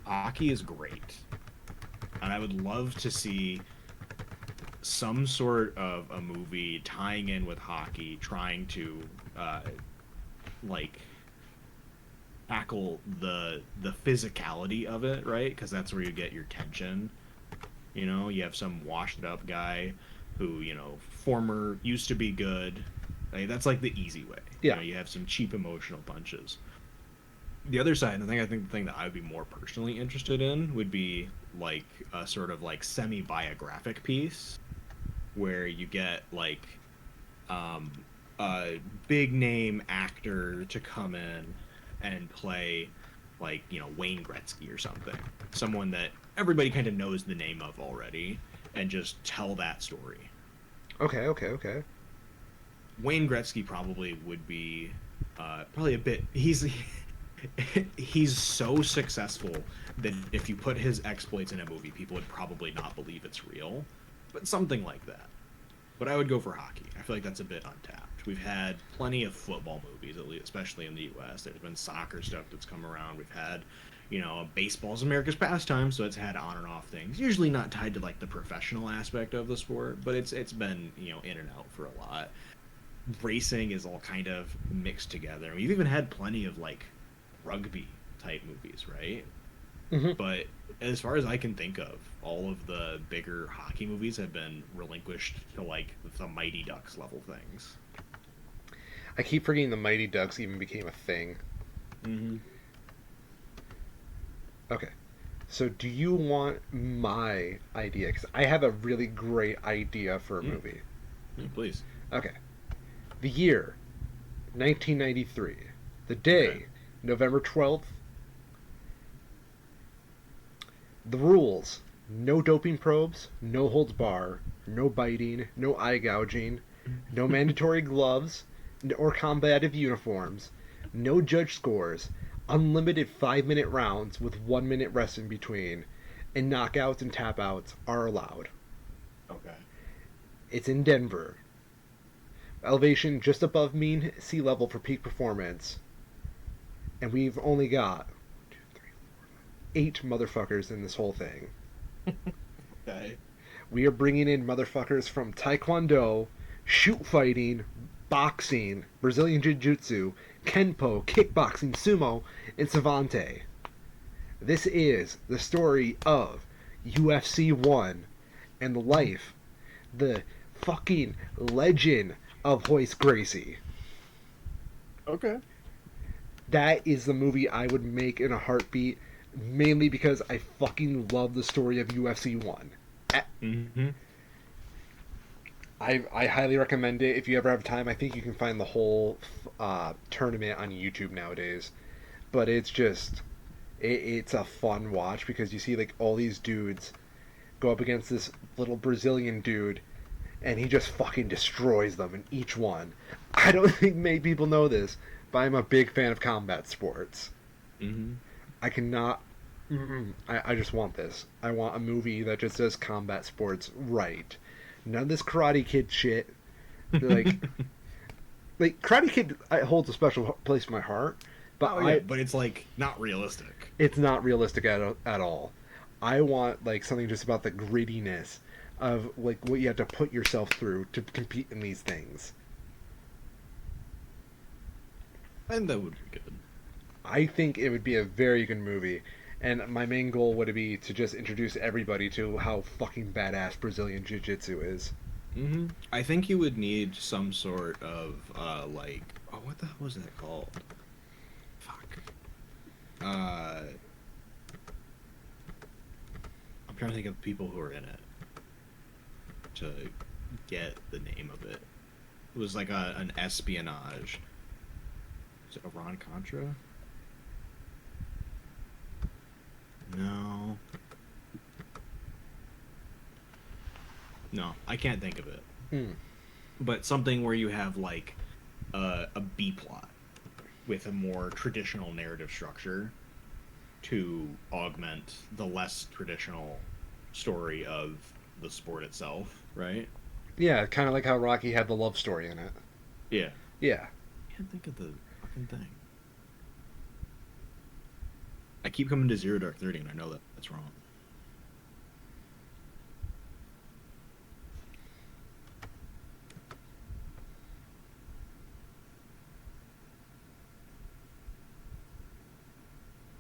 Hockey is great. And I would love to see some sort of a movie tying in with hockey, trying to like tackle the physicality of it, right? Because that's where you get your tension. You know, you have some washed up guy who, former used to be good. Like, that's like the easy way. Yeah. You have some cheap emotional punches. The other side, and the thing that I would be more personally interested in would be like a sort of like semi biographic piece where you get like a big name actor to come in and play like Wayne Gretzky or something, someone that everybody kind of knows the name of already, and just tell that story. Okay, okay, okay. Wayne Gretzky probably would be probably a bit. He's so successful that if you put his exploits in a movie, people would probably not believe it's real. But something like that. But I would go for hockey. I feel like that's a bit untapped. We've had plenty of football movies, at least, especially in the U.S. There's been soccer stuff that's come around. We've had, baseball's America's pastime, so it's had on and off things. Usually not tied to like the professional aspect of the sport, but it's been in and out for a lot. Racing is all kind of mixed together. We've even had plenty of like rugby type movies, right? hmm But as far as I can think of, all of the bigger hockey movies have been relinquished to like the Mighty Ducks level things. I keep forgetting the Mighty Ducks even became a thing. Mm-hmm. Okay. So do you want my idea? Because I have a really great idea for a Mm. movie. Yeah, please. Okay. The year, 1993. The day, Okay. November 12th. The rules: no doping probes, no holds bar, no biting, no eye gouging, no mandatory gloves or combative uniforms, no judge scores, unlimited 5-minute rounds with 1 minute rest in between, and knockouts and tap outs are allowed. Okay. It's in Denver. Elevation just above mean sea level for peak performance. And we've only got 8 motherfuckers in this whole thing. Okay. We are bringing in motherfuckers from Taekwondo, shoot fighting, boxing, Brazilian Jiu Jitsu, Kenpo, kickboxing, sumo, and Savante. This is the story of UFC 1 and the life, the fucking legend of Hoist Gracie. Okay. That is the movie I would make in a heartbeat, mainly because I fucking love the story of UFC 1. Mm-hmm. I highly recommend it if you ever have time. I think you can find the whole tournament on YouTube nowadays. But it's just, it's a fun watch because you see like all these dudes go up against this little Brazilian dude and he just fucking destroys them in each one. I don't think many people know this, but I'm a big fan of combat sports. Mm-hmm. I cannot. I just want this. I want a movie that just does combat sports right. None of this Karate Kid shit. Like, like Karate Kid holds a special place in my heart, but Oh yeah, but it's like not realistic. it's not realistic at all. I want like something just about the grittiness of like what you have to put yourself through to compete in these things. And that would be good. I think it would be a very good movie. And my main goal would be to just introduce everybody to how fucking badass Brazilian Jiu Jitsu is. I think you would need some sort of like, oh, what the hell was that called? Fuck. Uh, I'm trying to think of people who are in it to get the name of it. It was like an espionage. Is it Iran Contra? No. No, I can't think of it. Hmm. But something where you have like a B plot with a more traditional narrative structure to augment the less traditional story of the sport itself, right? Yeah, kind of like how Rocky had the love story in it. Yeah. Yeah. Can't think of the fucking thing. I keep coming to Zero Dark 30 and I know that that's wrong.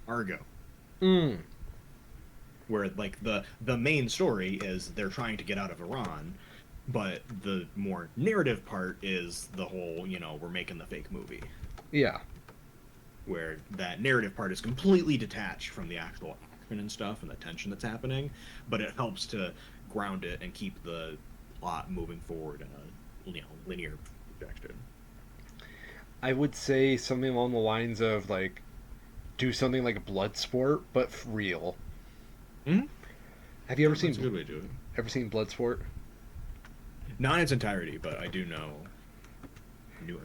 Argo. Mm. Where like the main story is they're trying to get out of Iran, but the more narrative part is the whole, we're making the fake movie, Yeah. where that narrative part is completely detached from the actual action and stuff and the tension that's happening, but it helps to ground it and keep the plot moving forward in a linear projection. I would say something along the lines of like do something like Bloodsport, but real. Mm-hmm. Have you ever That's a seen good way to do it. Bloodsport? Not in its entirety, but I do know.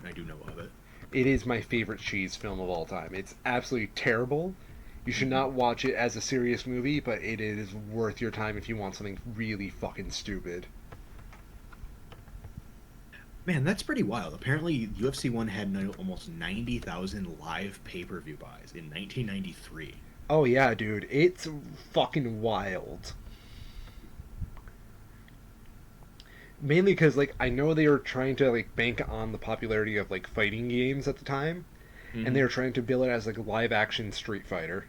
I do know of it. It is my favorite cheese film of all time. It's absolutely terrible. You should not watch it as a serious movie, but it is worth your time if you want something really fucking stupid. Man, that's pretty wild. Apparently, UFC 1 had almost 90,000 live pay-per-view buys in 1993. Oh yeah, dude, it's fucking wild. Mainly because like I know they were trying to like bank on the popularity of like fighting games at the time, and they Mm-hmm. were trying to bill it as like a live action Street Fighter,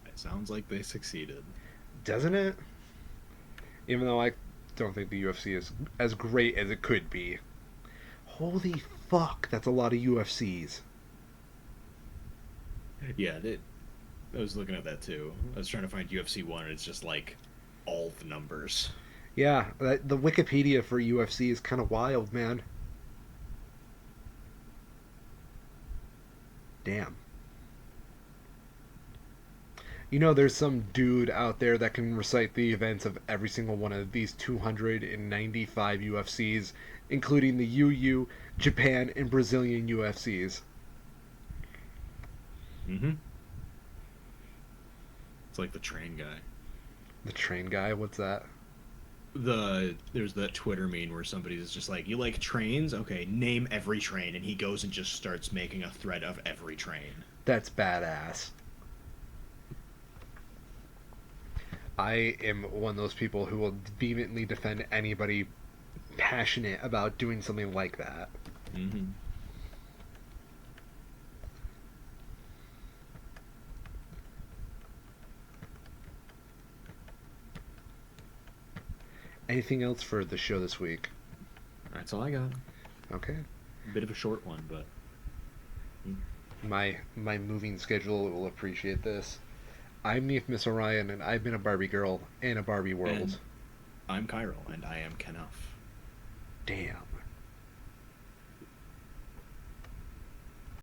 It sounds like they succeeded. doesn't it? Even though I don't think the UFC is as great as it could be. Holy fuck, that's a lot of UFCs. Yeah, I was looking at that too. I was trying to find UFC 1, and it's just like all the numbers. Yeah, the Wikipedia for UFC is kind of wild, man. Damn. You know, there's some dude out there that can recite the events of every single one of these 295 UFCs, including the UU, Japan, and Brazilian UFCs. Mm-hmm. It's like the train guy. The train guy, what's that? There's that Twitter meme where somebody's just like, "You like trains? Okay, name every train," and he goes and just starts making a thread of every train. That's badass. I am one of those people who will vehemently defend anybody passionate about doing something like that. Mm-hmm. Anything else for the show this week? That's all I got. Okay. A bit of a short one, but My moving schedule will appreciate this. I'm Miss Orion, and I've been a Barbie girl in a Barbie world. and I'm Chiral, and I am Kenough. Damn.